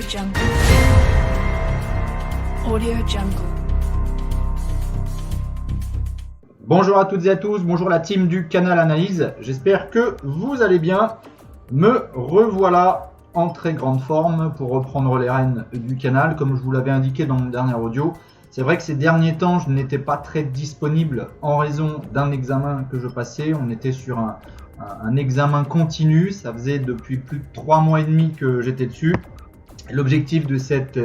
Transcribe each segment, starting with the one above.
Jungle. Audio Jungle. Bonjour à toutes et à tous, bonjour la team du canal Analyse, j'espère que vous allez bien. Me revoilà en très grande forme pour reprendre les rênes du canal, comme je vous l'avais indiqué dans mon dernier audio. C'est vrai que ces derniers temps, je n'étais pas très disponible en raison d'un examen que je passais. On était sur un examen continu, ça faisait depuis plus de 3 mois et demi que j'étais dessus. L'objectif de cet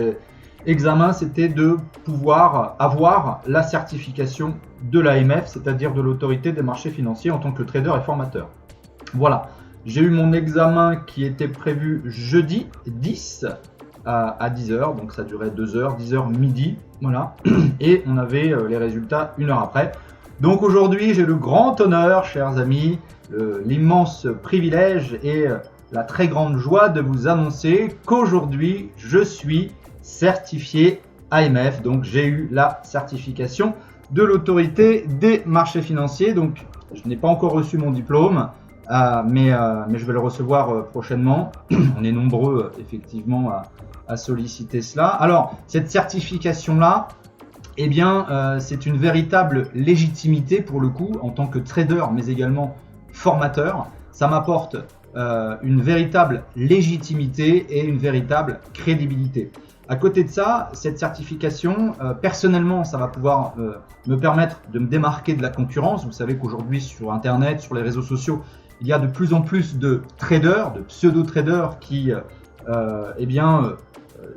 examen, c'était de pouvoir avoir la certification de l'AMF, c'est-à-dire de l'autorité des marchés financiers en tant que trader et formateur. Voilà, j'ai eu mon examen qui était prévu jeudi 10 à 10h, donc ça durait 2 heures, 10h midi, voilà, et on avait les résultats 1 heure après. Donc aujourd'hui, j'ai le grand honneur, chers amis, l'immense privilège et la très grande joie de vous annoncer qu'aujourd'hui, je suis certifié AMF, donc j'ai eu la certification de l'autorité des marchés financiers. Donc je n'ai pas encore reçu mon diplôme, mais je vais le recevoir prochainement. On est nombreux effectivement à solliciter cela. Alors cette certification-là, eh bien, c'est une véritable légitimité pour le coup en tant que trader, mais également formateur. Ça m'apporte une véritable légitimité et une véritable crédibilité. À côté de ça, cette certification, personnellement, ça va pouvoir me permettre de me démarquer de la concurrence. Vous savez qu'aujourd'hui, sur Internet, sur les réseaux sociaux, il y a de plus en plus de traders, de pseudo-traders qui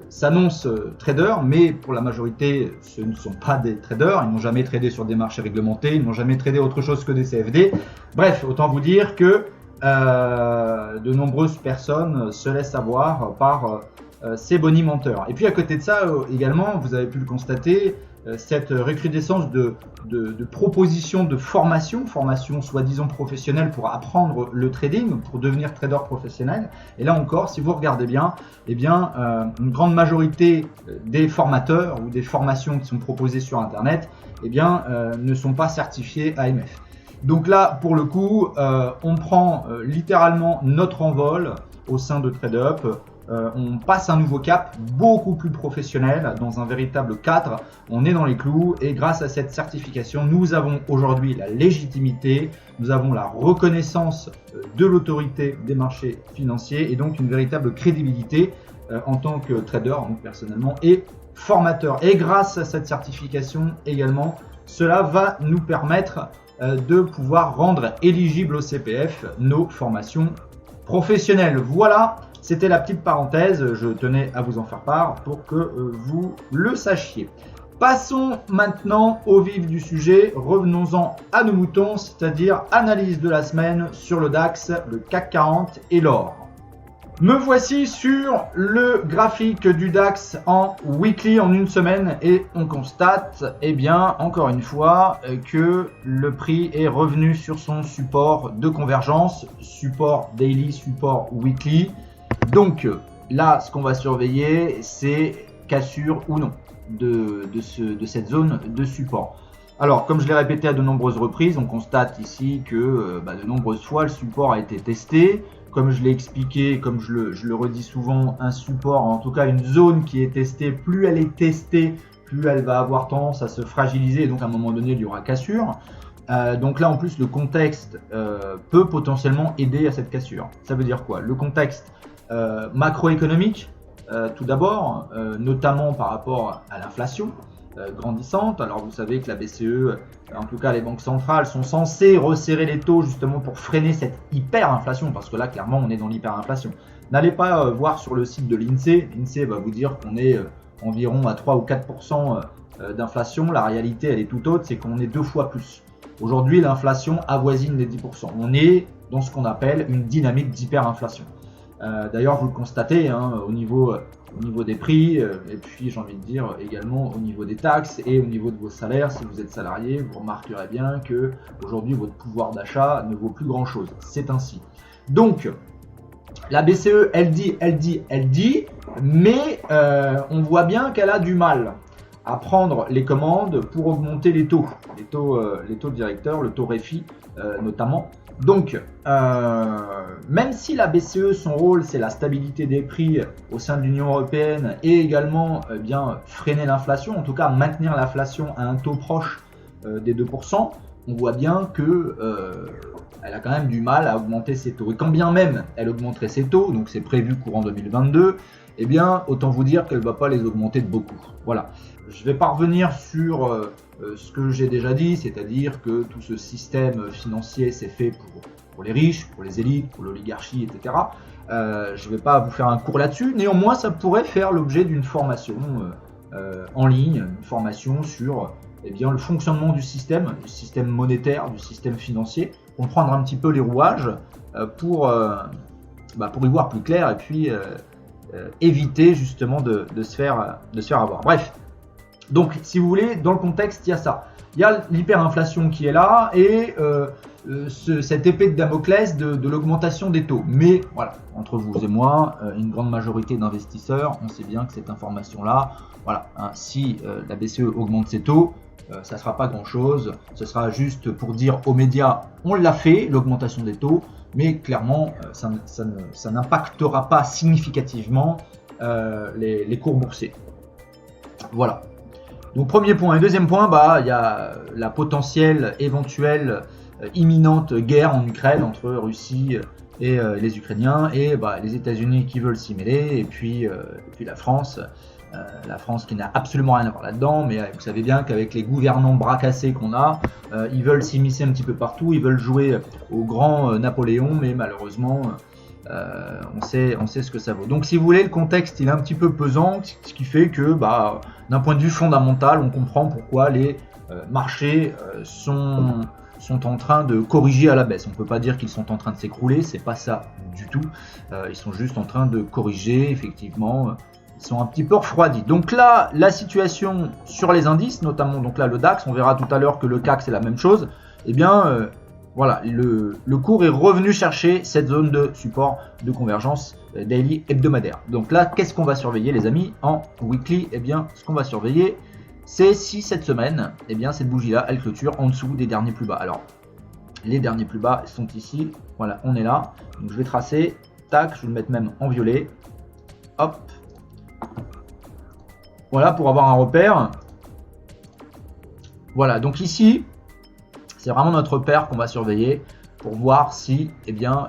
s'annoncent traders, mais pour la majorité, ce ne sont pas des traders. Ils n'ont jamais tradé sur des marchés réglementés, ils n'ont jamais tradé autre chose que des CFD. Bref, autant vous dire que de nombreuses personnes se laissent avoir par ces bonimenteurs. Et puis à côté de ça également, vous avez pu le constater, cette recrudescence de propositions de formation soi-disant professionnelle pour apprendre le trading, pour devenir trader professionnel. Et là encore, si vous regardez bien, eh bien une grande majorité des formateurs ou des formations qui sont proposées sur Internet, eh bien ne sont pas certifiés AMF. Donc là, pour le coup, on prend littéralement notre envol au sein de TradeUp. On passe un nouveau cap beaucoup plus professionnel dans un véritable cadre. On est dans les clous et grâce à cette certification, nous avons aujourd'hui la légitimité, nous avons la reconnaissance de l'autorité des marchés financiers et donc une véritable crédibilité en tant que trader, donc personnellement, et formateur. Et grâce à cette certification également, cela va nous permettre de pouvoir rendre éligibles au CPF nos formations professionnelles. Voilà, c'était la petite parenthèse, je tenais à vous en faire part pour que vous le sachiez. Passons maintenant au vif du sujet, revenons-en à nos moutons, c'est-à-dire analyse de la semaine sur le DAX, le CAC 40 et l'or. Me voici sur le graphique du DAX en weekly, en une semaine, et on constate, eh bien, encore une fois, que le prix est revenu sur son support de convergence, support daily, support weekly. Donc là, ce qu'on va surveiller, c'est cassure ou non de cette zone de support. Alors, comme je l'ai répété à de nombreuses reprises, on constate ici que de nombreuses fois, le support a été testé. Comme je l'ai expliqué, comme je le redis souvent, un support, en tout cas une zone qui est testée, plus elle est testée, plus elle va avoir tendance à se fragiliser, et donc à un moment donné, il y aura cassure. Donc là, en plus, le contexte peut potentiellement aider à cette cassure. Ça veut dire quoi? Le contexte macroéconomique, tout d'abord, notamment par rapport à l'inflation grandissante. Alors vous savez que la BCE, en tout cas les banques centrales, sont censées resserrer les taux justement pour freiner cette hyperinflation, parce que là clairement on est dans l'hyperinflation. N'allez pas voir sur le site de l'INSEE, l'INSEE va vous dire qu'on est environ à 3 ou 4% d'inflation. La réalité elle est tout autre, c'est qu'on est 2 fois plus. Aujourd'hui l'inflation avoisine les 10%. On est dans ce qu'on appelle une dynamique d'hyperinflation. D'ailleurs vous le constatez au niveau des prix, et puis j'ai envie de dire également au niveau des taxes et au niveau de vos salaires. Si vous êtes salarié, vous remarquerez bien que aujourd'hui votre pouvoir d'achat ne vaut plus grand chose. C'est ainsi. Donc la BCE elle dit, mais on voit bien qu'elle a du mal à prendre les commandes pour augmenter les taux directeurs, le taux REFI notamment. Donc, même si la BCE, son rôle, c'est la stabilité des prix au sein de l'Union européenne et également freiner l'inflation, en tout cas maintenir l'inflation à un taux proche des 2%, on voit bien que elle a quand même du mal à augmenter ses taux. Et quand bien même elle augmenterait ses taux, donc c'est prévu courant 2022, eh bien, autant vous dire qu'elle ne va pas les augmenter de beaucoup. Voilà. Je ne vais pas revenir sur ce que j'ai déjà dit, c'est-à-dire que tout ce système financier c'est fait pour les riches, pour les élites, pour l'oligarchie, etc. Je ne vais pas vous faire un cours là-dessus. Néanmoins, ça pourrait faire l'objet d'une formation en ligne, une formation sur le fonctionnement du système monétaire, du système financier, comprendre un petit peu les rouages pour y voir plus clair et puis éviter justement de se faire avoir. Bref, donc si vous voulez, dans le contexte, il y a ça. Il y a l'hyperinflation qui est là et cette épée de Damoclès de l'augmentation des taux. Mais voilà, entre vous et moi, une grande majorité d'investisseurs, on sait bien que cette information-là, voilà, si la BCE augmente ses taux, ça ne sera pas grand-chose. Ce sera juste pour dire aux médias, on l'a fait, l'augmentation des taux, mais clairement, ça n'impactera pas significativement les cours boursiers. Voilà. Donc premier point. Et deuxième point, il y a la potentielle, éventuelle, imminente guerre en Ukraine entre Russie et les Ukrainiens et les États-Unis qui veulent s'y mêler et puis la France. La France qui n'a absolument rien à voir là-dedans, mais vous savez bien qu'avec les gouvernants bras cassés qu'on a, ils veulent s'immiscer un petit peu partout, ils veulent jouer au grand Napoléon, mais malheureusement, on sait ce que ça vaut. Donc si vous voulez, le contexte il est un petit peu pesant, ce qui fait que d'un point de vue fondamental, on comprend pourquoi les marchés sont en train de corriger à la baisse. On ne peut pas dire qu'ils sont en train de s'écrouler, c'est pas ça du tout. Ils sont juste en train de corriger, effectivement. Ils sont un petit peu refroidis. Donc là, la situation sur les indices, notamment donc là le DAX, on verra tout à l'heure que le CAC c'est la même chose. Eh bien, voilà, le cours est revenu chercher cette zone de support de convergence daily hebdomadaire. Donc là, qu'est-ce qu'on va surveiller, les amis, en weekly? Eh bien, ce qu'on va surveiller, c'est si cette semaine, eh bien, cette bougie-là, elle clôture en dessous des derniers plus bas. Alors, les derniers plus bas sont ici. Voilà, on est là. Donc je vais tracer. Tac, je vais le mettre même en violet. Hop. Voilà, pour avoir un repère. Voilà, donc ici, c'est vraiment notre repère qu'on va surveiller pour voir si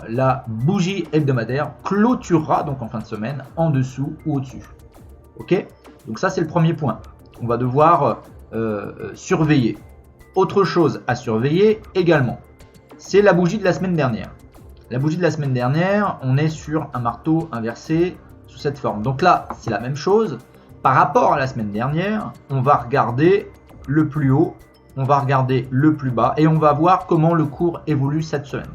la bougie hebdomadaire clôturera donc en fin de semaine en dessous ou au-dessus. Ok? Donc ça, c'est le premier point qu'on va devoir surveiller. Autre chose à surveiller également, c'est la bougie de la semaine dernière. La bougie de la semaine dernière, on est sur un marteau inversé sous cette forme. Donc là, c'est la même chose. Par rapport à la semaine dernière, on va regarder le plus haut, on va regarder le plus bas et on va voir comment le cours évolue cette semaine.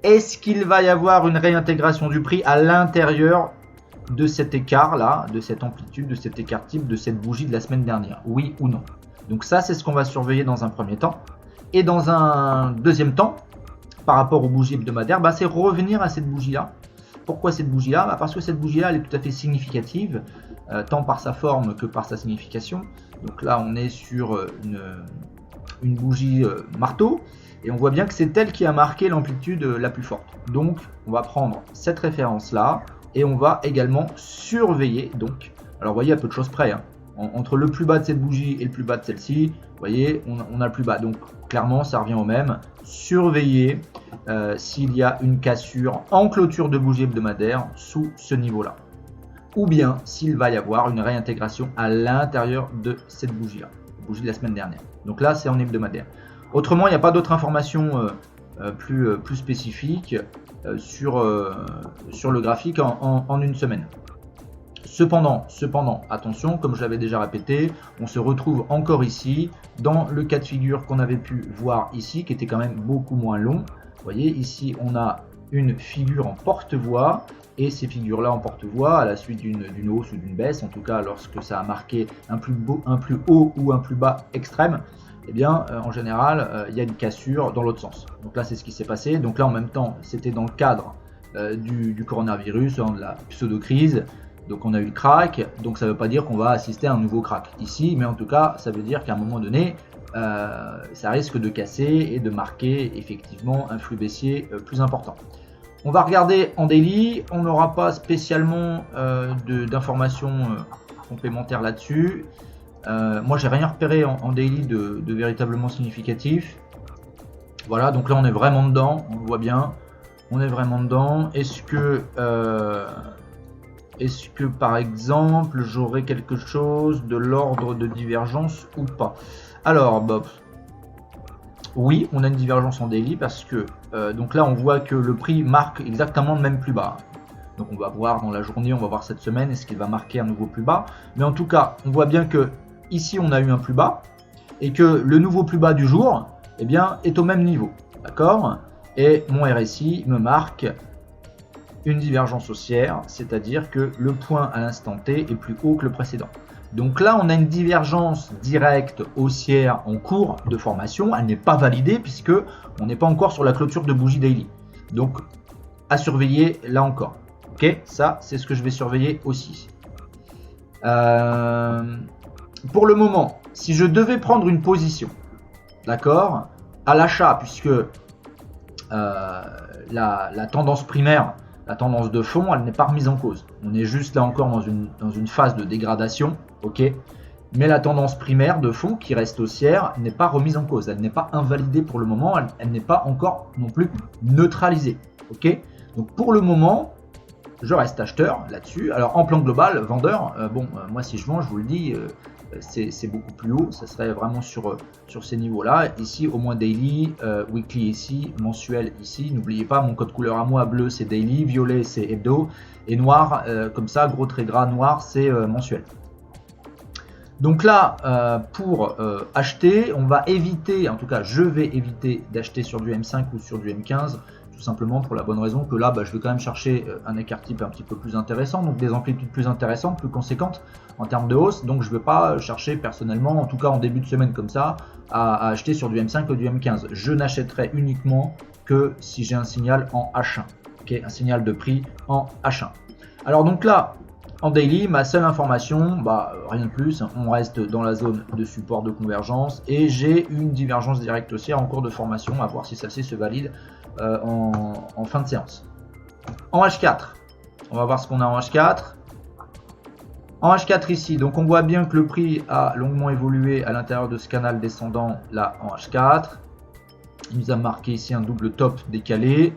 Est-ce qu'il va y avoir une réintégration du prix à l'intérieur de cet écart-là, de cette amplitude, de cet écart type, de cette bougie de la semaine dernière? Oui ou non? Donc ça, c'est ce qu'on va surveiller dans un premier temps. Et dans un deuxième temps, par rapport aux bougies hebdomadaires, c'est revenir à cette bougie-là. Pourquoi cette bougie-là? Parce que cette bougie-là, elle est tout à fait significative, tant par sa forme que par sa signification. Donc là, on est sur une bougie marteau, et on voit bien que c'est elle qui a marqué l'amplitude la plus forte. Donc, on va prendre cette référence-là, et on va également surveiller. Donc, alors vous voyez, à peu de choses près, hein, entre le plus bas de cette bougie et le plus bas de celle-ci, vous voyez, on a le plus bas. Donc, clairement, ça revient au même. Surveiller s'il y a une cassure en clôture de bougie hebdomadaire sous ce niveau-là. Ou bien s'il va y avoir une réintégration à l'intérieur de cette bougie-là, la bougie de la semaine dernière. Donc là, c'est en hebdomadaire. Autrement, il n'y a pas d'autres informations plus spécifiques sur le graphique en une semaine. Cependant, attention, comme je l'avais déjà répété, on se retrouve encore ici dans le cas de figure qu'on avait pu voir ici, qui était quand même beaucoup moins long. Vous voyez, ici, on a une figure en porte-voix, et ces figures-là en porte-voix, à la suite d'une hausse ou d'une baisse, en tout cas lorsque ça a marqué un plus haut ou un plus bas extrême, eh bien, en général, il y a une cassure dans l'autre sens. Donc là, c'est ce qui s'est passé. Donc là, en même temps, c'était dans le cadre du coronavirus, de la pseudo-crise. Donc on a eu le crack, donc ça ne veut pas dire qu'on va assister à un nouveau crack ici, mais en tout cas ça veut dire qu'à un moment donné, ça risque de casser et de marquer effectivement un flux baissier plus important. On va regarder en daily, on n'aura pas spécialement d'informations complémentaires là-dessus. Moi j'ai rien repéré en daily de véritablement significatif. Voilà, donc là on est vraiment dedans, on le voit bien, on est vraiment dedans. Est-ce que par exemple j'aurai quelque chose de l'ordre de divergence ou pas? Alors oui, on a une divergence en daily parce que donc là on voit que le prix marque exactement le même plus bas. Donc on va voir dans la journée, on va voir cette semaine est-ce qu'il va marquer un nouveau plus bas. Mais en tout cas, on voit bien que ici on a eu un plus bas et que le nouveau plus bas du jour est au même niveau. D'accord? Et mon RSI me marque une divergence haussière, c'est-à-dire que le point à l'instant T est plus haut que le précédent. Donc là, on a une divergence directe haussière en cours de formation. Elle n'est pas validée puisque on n'est pas encore sur la clôture de bougie daily. Donc, à surveiller là encore. Ok, ça, c'est ce que je vais surveiller aussi. Pour le moment, si je devais prendre une position, d'accord, à l'achat, puisque la tendance primaire, la tendance de fond, elle n'est pas remise en cause. On est juste là encore dans une phase de dégradation, ok. Mais la tendance primaire de fond qui reste haussière n'est pas remise en cause. Elle n'est pas invalidée pour le moment. Elle n'est pas encore non plus neutralisée, ok. Donc pour le moment, je reste acheteur là-dessus. Alors en plan global, vendeur, moi si je vends, je vous le dis, c'est beaucoup plus haut. Ça serait vraiment sur ces niveaux-là. Ici, au moins daily, weekly ici, mensuel ici. N'oubliez pas, mon code couleur à moi, bleu c'est daily, violet c'est hebdo, et noir, comme ça, gros trait gras noir, c'est mensuel. Donc là, pour acheter, on va éviter, en tout cas je vais éviter d'acheter sur du M5 ou sur du M15, tout simplement pour la bonne raison que là, je vais quand même chercher un écart type un petit peu plus intéressant, donc des amplitudes plus intéressantes, plus conséquentes en termes de hausse. Donc je ne vais pas chercher personnellement, en tout cas en début de semaine comme ça, à acheter sur du M5 ou du M15. Je n'achèterai uniquement que si j'ai un signal en H1, okay, un signal de prix en H1. Alors donc là, en daily, ma seule information, rien de plus, on reste dans la zone de support de convergence et j'ai une divergence directe haussière en cours de formation, à voir si celle-ci se valide en fin de séance. En H4, on va voir ce qu'on a en H4. En H4 ici, donc on voit bien que le prix a longuement évolué à l'intérieur de ce canal descendant là en H4. Il nous a marqué ici un double top décalé.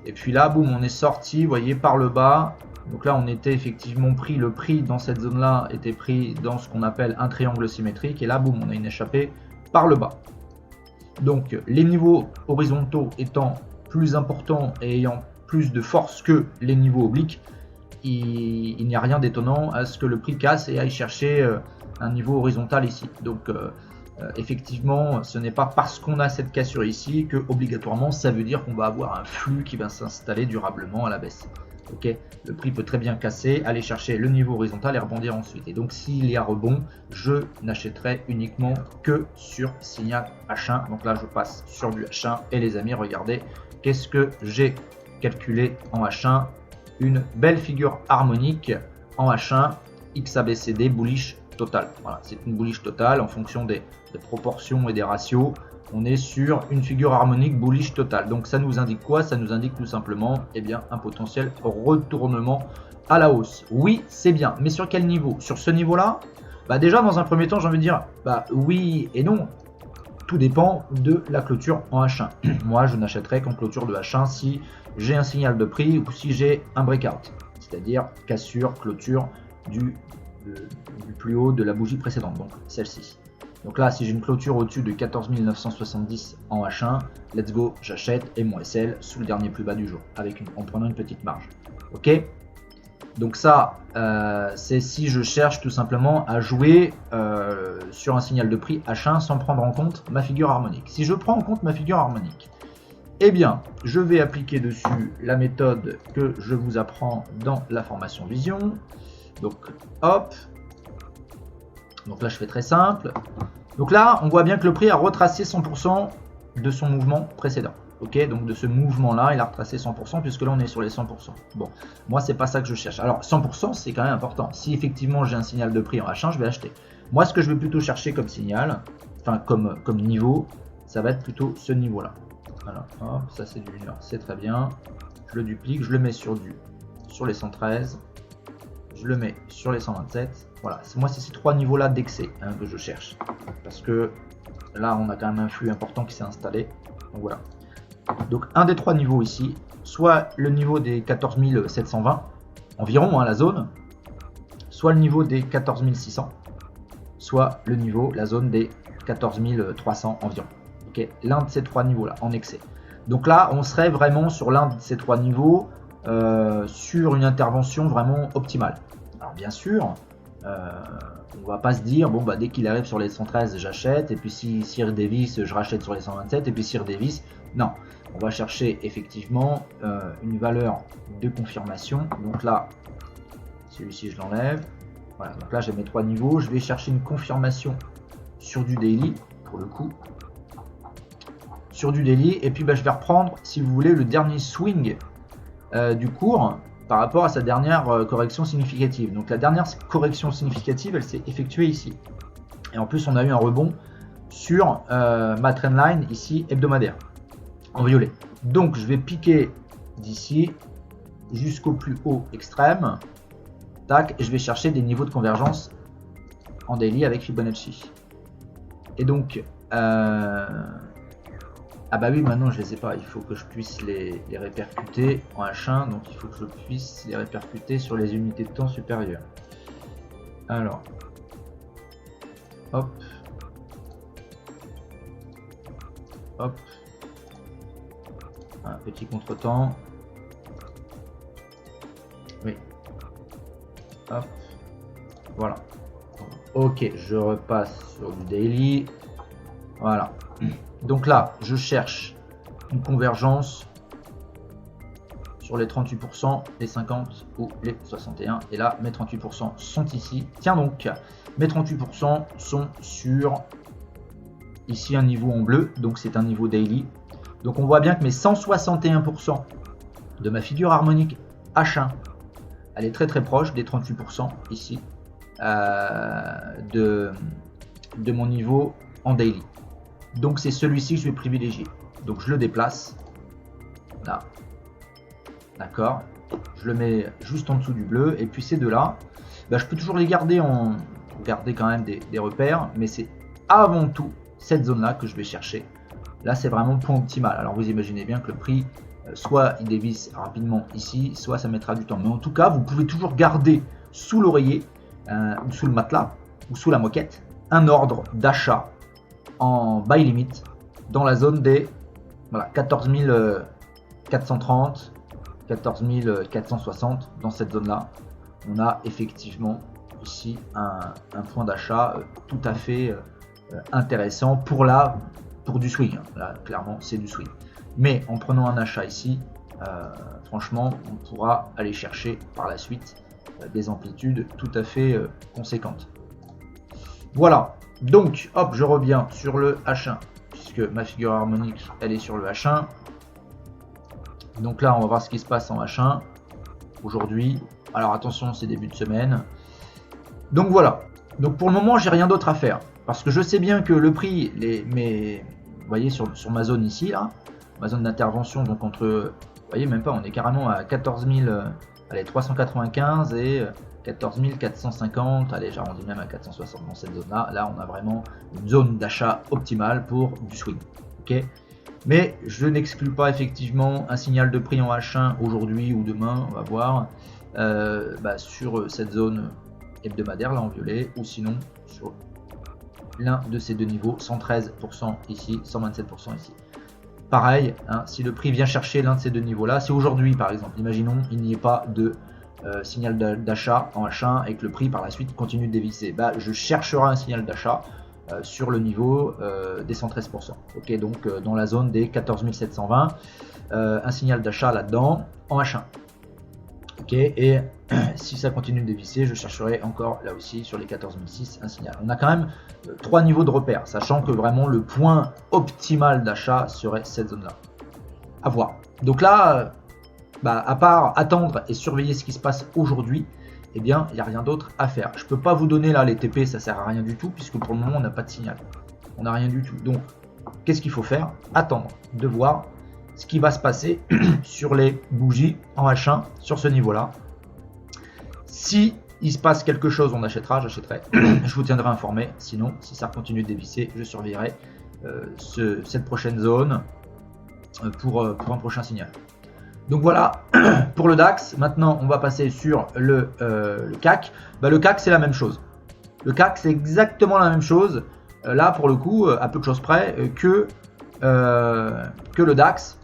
Et puis là, boum, on est sorti, vous voyez, par le bas. Donc là, on était effectivement pris, le prix dans cette zone-là était pris dans ce qu'on appelle un triangle symétrique. Et là, boum, on a une échappée par le bas. Donc les niveaux horizontaux étant plus importants et ayant plus de force que les niveaux obliques, il n'y a rien d'étonnant à ce que le prix casse et aille chercher un niveau horizontal ici. Donc effectivement, ce n'est pas parce qu'on a cette cassure ici que obligatoirement ça veut dire qu'on va avoir un flux qui va s'installer durablement à la baisse. Okay, le prix peut très bien casser, aller chercher le niveau horizontal et rebondir ensuite. Et donc s'il y a rebond, je n'achèterai uniquement que sur signal H1. Donc là je passe sur du H1 et les amis, regardez qu'est-ce que j'ai calculé en H1. Une belle figure harmonique en H1, XABCD bullish total. Voilà, c'est une bullish totale en fonction des proportions et des ratios. On est sur une figure harmonique bullish totale. Donc ça nous indique quoi? Ça nous indique tout simplement un potentiel retournement à la hausse. Oui, c'est bien, mais sur quel niveau? Sur ce niveau-là, déjà dans un premier temps, j'ai envie de dire oui et non. Tout dépend de la clôture en H1. Moi, je n'achèterai qu'en clôture de H1 si j'ai un signal de prix ou si j'ai un breakout, c'est-à-dire cassure, clôture du plus haut de la bougie précédente, donc celle-ci. Donc là, si j'ai une clôture au-dessus de 14 970 en H1, let's go, j'achète et mon SL sous le dernier plus bas du jour, en prenant une petite marge. Ok? Donc ça, c'est si je cherche tout simplement à jouer sur un signal de prix H1 sans prendre en compte ma figure harmonique. Si je prends en compte ma figure harmonique, eh bien, je vais appliquer dessus la méthode que je vous apprends dans la formation Vision. Donc, hop. Donc là, je fais très simple. Donc là, on voit bien que le prix a retracé 100% de son mouvement précédent. Ok, donc de ce mouvement-là, il a retracé 100%, puisque là on est sur les 100%. Bon, moi c'est pas ça que je cherche. Alors 100% c'est quand même important. Si effectivement j'ai un signal de prix en H1, je vais acheter. Moi ce que je vais plutôt chercher comme signal, enfin comme niveau, ça va être plutôt ce niveau-là. Voilà, hop, ça c'est du 1 heure, c'est très bien. Je le duplique, je le mets sur les 113, je le mets sur les 127. Voilà, moi c'est ces trois niveaux-là d'excès que je cherche. Parce que là on a quand même un flux important qui s'est installé. Donc voilà. Donc un des trois niveaux ici, soit le niveau des 14 720 environ, la zone, soit le niveau des 14 600, soit le niveau, la zone des 14 300 environ. Okay, l'un de ces trois niveaux là en excès. Donc là on serait vraiment sur l'un de ces trois niveaux, sur une intervention vraiment optimale. Alors bien sûr, on va pas se dire bon bah dès qu'il arrive sur les 113 j'achète, et puis si redévisse je rachète sur les 127, et puis si redévisse, non, on va chercher effectivement une valeur de confirmation. Donc là celui-ci je l'enlève, voilà, donc là j'ai mes trois niveaux, je vais chercher une confirmation sur du daily pour le coup, sur du daily, et puis bah, je vais reprendre si vous voulez le dernier swing du cours par rapport à sa dernière correction significative. Donc la dernière correction significative, elle s'est effectuée ici. Et en plus, on a eu un rebond sur ma trendline ici hebdomadaire, en violet. Donc je vais piquer d'ici jusqu'au plus haut extrême. Tac, et je vais chercher des niveaux de convergence en daily avec Fibonacci. Et donc, ah bah oui, maintenant je les ai pas, il faut que je puisse les répercuter en H1, donc il faut que je puisse les répercuter sur les unités de temps supérieures. Alors, hop, hop, un petit contretemps, oui, hop, voilà. Ok, je repasse sur du daily, voilà. Donc là, je cherche une convergence sur les 38%, les 50 ou les 61. Et là, mes 38% sont ici. Tiens donc, mes 38% sont sur ici un niveau en bleu. Donc c'est un niveau daily. Donc on voit bien que mes 161% de ma figure harmonique H1, elle est très très proche des 38% ici de mon niveau en daily. Donc c'est celui-ci que je vais privilégier. Donc je le déplace. Là. D'accord. Je le mets juste en dessous du bleu. Et puis ces deux-là, bah, je peux toujours les garder garder quand même des repères. Mais c'est avant tout cette zone-là que je vais chercher. Là c'est vraiment le point optimal. Alors vous imaginez bien que le prix, soit il dévisse rapidement ici, soit ça mettra du temps. Mais en tout cas, vous pouvez toujours garder sous l'oreiller, ou sous le matelas, ou sous la moquette, un ordre d'achat en buy limit dans la zone des 14 430, 14 460. Dans cette zone là on a effectivement ici un point d'achat tout à fait intéressant pour du swing. Là clairement c'est du swing, mais en prenant un achat ici, franchement on pourra aller chercher par la suite des amplitudes tout à fait conséquentes. Voilà. Donc, hop, je reviens sur le H1, puisque ma figure harmonique, elle est sur le H1. Donc là, on va voir ce qui se passe en H1 aujourd'hui. Alors attention, c'est début de semaine. Donc voilà. Donc pour le moment, j'ai rien d'autre à faire, parce que je sais bien que le prix, vous voyez sur ma zone ici, là, ma zone d'intervention, donc entre, vous voyez même pas, on est carrément à 14 395 et 14 450, allez j'arrondis même à 460 dans cette zone là. Là on a vraiment une zone d'achat optimale pour du swing. Ok, mais je n'exclus pas effectivement un signal de prix en H1 aujourd'hui ou demain, on va voir, sur cette zone hebdomadaire là en violet, ou sinon sur l'un de ces deux niveaux, 113% ici, 127% ici. Pareil, si le prix vient chercher l'un de ces deux niveaux là, si aujourd'hui par exemple, imaginons il n'y ait pas de signal d'achat en H1 et que le prix par la suite continue de dévisser, je chercherai un signal d'achat sur le niveau des 113%. Ok, donc dans la zone des 14 720, un signal d'achat là-dedans en H1. Ok, et si ça continue de dévisser, je chercherai encore là aussi sur les 14 006 un signal. On a quand même trois niveaux de repère, sachant que vraiment le point optimal d'achat serait cette zone-là. à voir. Donc là, à part attendre et surveiller ce qui se passe aujourd'hui, eh bien, il n'y a rien d'autre à faire. Je ne peux pas vous donner là les TP, ça sert à rien du tout, puisque pour le moment, on n'a pas de signal. On n'a rien du tout. Donc, qu'est-ce qu'il faut faire? Attendre de voir ce qui va se passer sur les bougies en H1, sur ce niveau-là. Si il se passe quelque chose, on achètera, j'achèterai. Je vous tiendrai informé. Sinon, si ça continue de dévisser, je surveillerai cette prochaine zone pour un prochain signal. Donc voilà pour le DAX. Maintenant, on va passer sur le CAC. Le CAC, c'est la même chose. Le CAC, c'est exactement la même chose. Là, pour le coup, à peu de choses près que le DAX.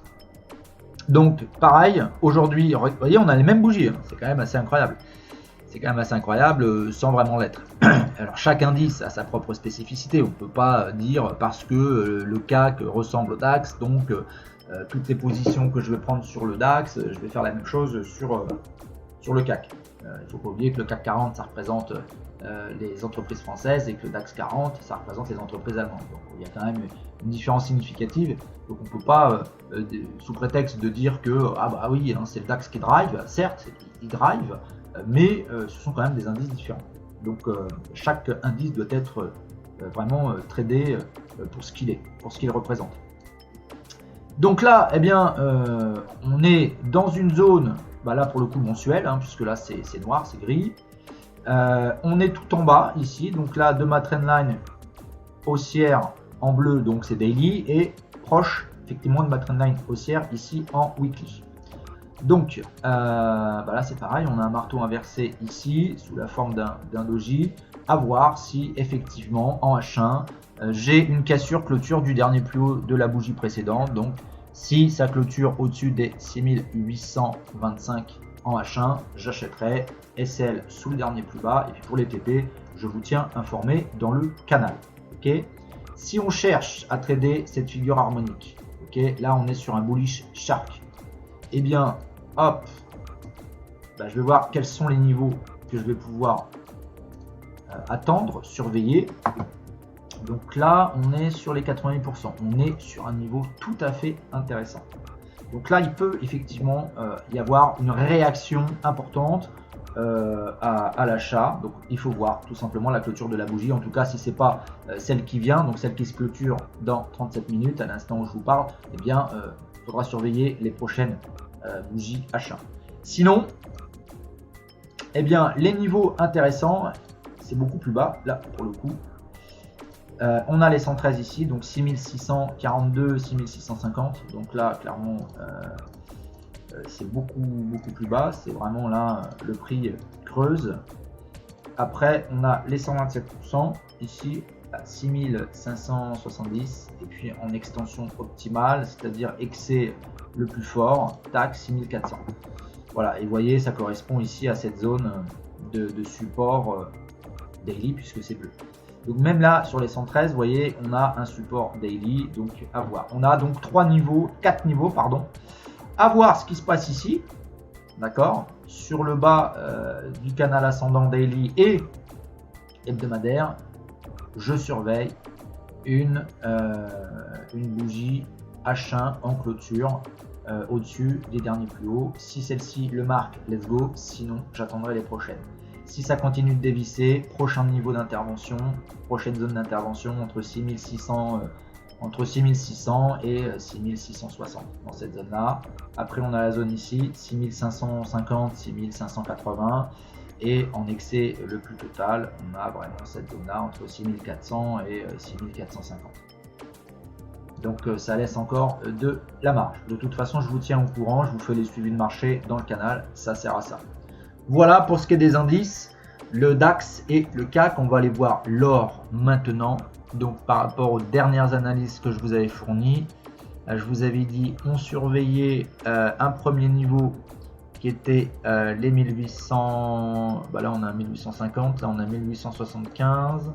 Donc, pareil, aujourd'hui, vous voyez, on a les mêmes bougies. Hein. C'est quand même assez incroyable. C'est quand même assez incroyable sans vraiment l'être. Alors, chaque indice a sa propre spécificité. On ne peut pas dire parce que le CAC ressemble au DAX, donc toutes les positions que je vais prendre sur le DAX, je vais faire la même chose sur le CAC. Il ne faut pas oublier que le CAC 40, ça représente les entreprises françaises et que le DAX 40, ça représente les entreprises allemandes. Donc il y a quand même une différence significative. Donc on ne peut pas, sous prétexte de dire que oui, hein, c'est le DAX qui drive, certes, il drive, mais ce sont quand même des indices différents. Donc chaque indice doit être vraiment tradé pour ce qu'il est, pour ce qu'il représente. Donc là, eh bien, on est dans une zone, là pour le coup mensuelle, hein, puisque là c'est noir, c'est gris. On est tout en bas ici, donc là de ma trendline haussière en bleu, donc c'est daily, et proche effectivement de ma trendline haussière ici en weekly. Donc là c'est pareil, on a un marteau inversé ici sous la forme d'un doji, à voir si effectivement en H1 j'ai une cassure clôture du dernier plus haut de la bougie précédente. Donc si ça clôture au-dessus des 6825 en H1, j'achèterai SL sous le dernier plus bas. Et puis pour les TP, je vous tiens informé dans le canal. Okay, si on cherche à trader cette figure harmonique, là on est sur un bullish shark. Eh bien, hop, je vais voir quels sont les niveaux que je vais pouvoir attendre, surveiller. Donc là, on est sur les 80%. On est sur un niveau tout à fait intéressant. Donc là, il peut effectivement y avoir une réaction importante à l'achat. Donc il faut voir tout simplement la clôture de la bougie. En tout cas, si ce n'est pas celle qui vient, donc celle qui se clôture dans 37 minutes, à l'instant où je vous parle, eh bien, il faudra surveiller les prochaines bougies achat. Sinon, eh bien, les niveaux intéressants, c'est beaucoup plus bas, là, pour le coup. On a les 113 ici, donc 6642, 6650. Donc là, clairement, c'est beaucoup plus bas. C'est vraiment là, le prix creuse. Après, on a les 127% ici à 6570. Et puis en extension optimale, c'est-à-dire excès le plus fort, tac, 6400. Voilà, et vous voyez, ça correspond ici à cette zone de support daily, puisque c'est bleu. Donc même là, sur les 113, vous voyez, on a un support daily, donc à voir. On a donc 4 niveaux, à voir ce qui se passe ici, d'accord, sur le bas du canal ascendant daily et hebdomadaire. Je surveille une bougie H1 en clôture au-dessus des derniers plus hauts. Si celle-ci le marque, let's go, sinon j'attendrai les prochaines. Si ça continue de dévisser, prochain niveau d'intervention, prochaine zone d'intervention entre 6600 et 6660 dans cette zone-là. Après, on a la zone ici, 6550, 6580. Et en excès le plus total, on a vraiment cette zone-là entre 6400 et 6450. Donc ça laisse encore de la marge. De toute façon, je vous tiens au courant, je vous fais les suivis de marché dans le canal, ça sert à ça. Voilà pour ce qui est des indices, le DAX et le CAC. On va aller voir l'or maintenant. Donc par rapport aux dernières analyses que je vous avais fournies, je vous avais dit on surveillait un premier niveau qui était les 1800, là on a 1850, là on a 1875,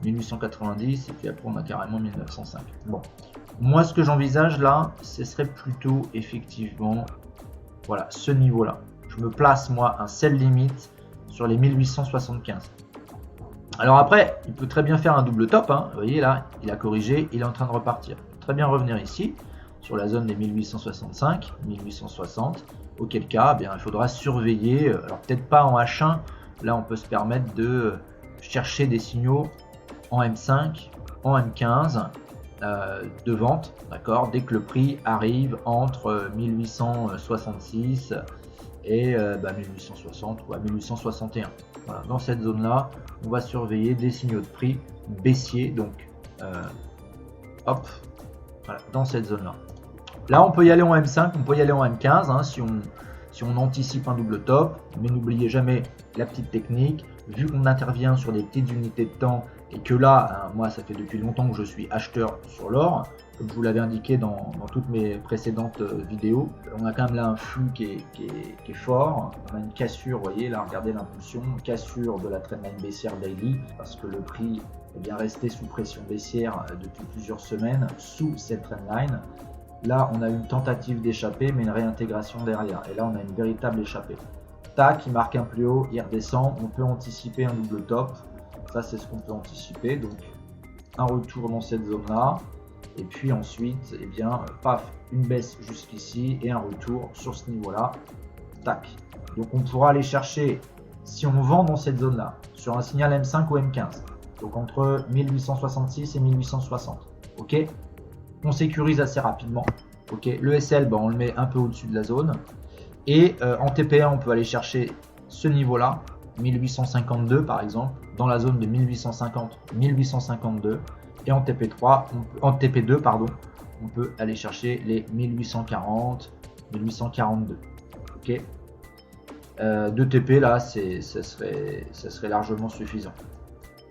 1890 et puis après on a carrément 1905. Bon, moi ce que j'envisage là, ce serait plutôt effectivement voilà ce niveau là. Je me place moi un sell limite sur les 1875. Alors après, il peut très bien faire un double top, hein. Vous voyez là, il a corrigé, il est en train de repartir. Il peut très bien revenir ici. sur la zone des 1865, 1860, auquel cas bien, il faudra surveiller, alors peut-être pas en H1, là on peut se permettre de chercher des signaux en M5, en M15 de vente, d'accord, dès que le prix arrive entre 1866 et 1860 ou à 1861. Voilà, dans cette zone là, on va surveiller des signaux de prix baissiers, donc hop, voilà, dans cette zone là. Là on peut y aller en M5, on peut y aller en M15 hein, si on anticipe un double top, mais n'oubliez jamais la petite technique, vu qu'on intervient sur des petites unités de temps et que là, hein, moi ça fait depuis longtemps que je suis acheteur sur l'or, comme je vous l'avais indiqué dans toutes mes précédentes vidéos, on a quand même là un flux qui est fort, on a une cassure, vous voyez là, regardez l'impulsion, cassure de la trendline baissière daily, parce que le prix est bien resté sous pression baissière depuis plusieurs semaines, sous cette trendline. Là, on a une tentative d'échapper, mais une réintégration derrière. Et là, on a une véritable échappée. Tac, il marque un plus haut, il redescend. On peut anticiper un double top. Ça, c'est ce qu'on peut anticiper. Donc, un retour dans cette zone-là. Et puis ensuite, eh bien, paf, une baisse jusqu'ici et un retour sur ce niveau-là. Tac. Donc, on pourra aller chercher, si on vend dans cette zone-là, sur un signal M5 ou M15. Donc, entre 1866 et 1860. OK ? On sécurise assez rapidement. Ok, le SL, on le met un peu au-dessus de la zone. Et en TP1, on peut aller chercher ce niveau-là, 1852 par exemple, dans la zone de 1850-1852. Et en TP3, en TP2, pardon, on peut aller chercher les 1840, 1842. Ok, 2 TP là, ça serait largement suffisant.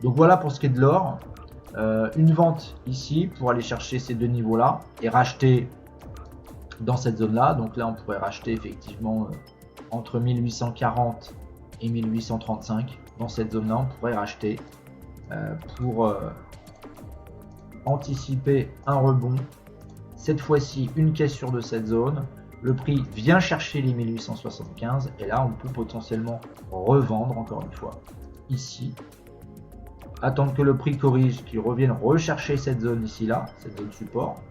Donc voilà pour ce qui est de l'or. Une vente ici pour aller chercher ces deux niveaux là et racheter dans cette zone là. Donc là on pourrait racheter effectivement entre 1840 et 1835 dans cette zone là, on pourrait racheter pour anticiper un rebond, cette fois-ci une cassure de cette zone, le prix vient chercher les 1875 et là on peut potentiellement revendre encore une fois ici, attendre que le prix corrige, qu'il revienne rechercher cette zone ici là, cette zone support,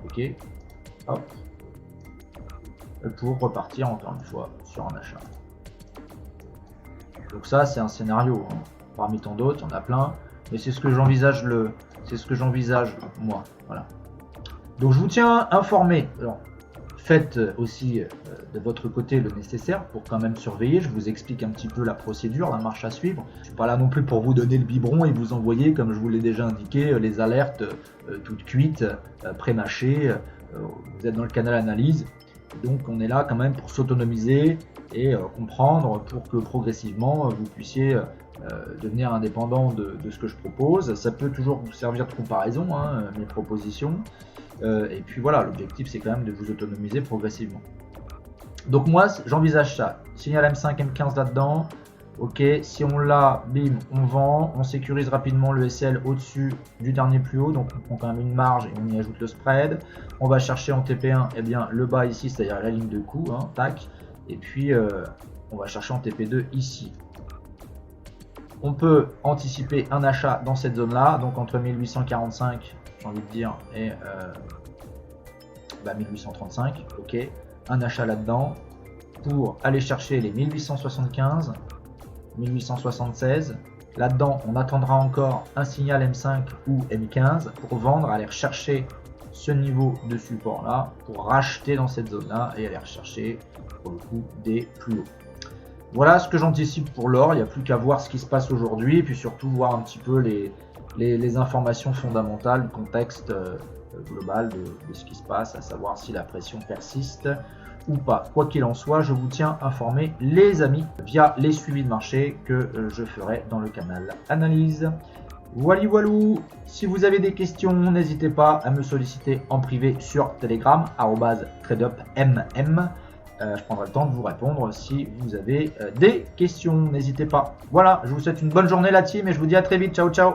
ok, hop, pour repartir encore une fois sur un achat. Donc ça c'est un scénario, hein. Parmi tant d'autres, il y en a plein, mais c'est ce que j'envisage moi, voilà. Donc je vous tiens informé. Alors, faites aussi de votre côté le nécessaire pour quand même surveiller. Je vous explique un petit peu la procédure, la marche à suivre. Je ne suis pas là non plus pour vous donner le biberon et vous envoyer, comme je vous l'ai déjà indiqué, les alertes toutes cuites, pré-mâchées. Vous êtes dans le canal analyse. Donc on est là quand même pour s'autonomiser et comprendre pour que progressivement vous puissiez devenir indépendant de ce que je propose. Ça peut toujours vous servir de comparaison, hein, mes propositions. Et puis voilà, l'objectif c'est quand même de vous autonomiser progressivement. Donc moi j'envisage ça, signal M5, M15 là-dedans, ok, si on l'a, bim, on vend, on sécurise rapidement le SL au-dessus du dernier plus haut, donc on prend quand même une marge et on y ajoute le spread. On va chercher en TP1 eh bien, le bas ici, c'est-à-dire la ligne de coup, hein, tac, et puis on va chercher en TP2 ici. On peut anticiper un achat dans cette zone-là, donc entre 1845, j'ai envie de dire, et 1835, ok, un achat là-dedans pour aller chercher les 1875, 1876. Là-dedans, on attendra encore un signal M5 ou M15 pour vendre, aller rechercher ce niveau de support là pour racheter dans cette zone là et aller rechercher pour le coup des plus hauts. Voilà ce que j'anticipe pour l'or. Il n'y a plus qu'à voir ce qui se passe aujourd'hui et puis surtout voir un petit peu les informations fondamentales, le contexte global de ce qui se passe, à savoir si la pression persiste ou pas. Quoi qu'il en soit, je vous tiens informés les amis via les suivis de marché que je ferai dans le canal analyse. Walou, si vous avez des questions, n'hésitez pas à me solliciter en privé sur Telegram, @tradeupmm. Je prendrai le temps de vous répondre si vous avez des questions, n'hésitez pas. Voilà, je vous souhaite une bonne journée la team et je vous dis à très vite, ciao ciao.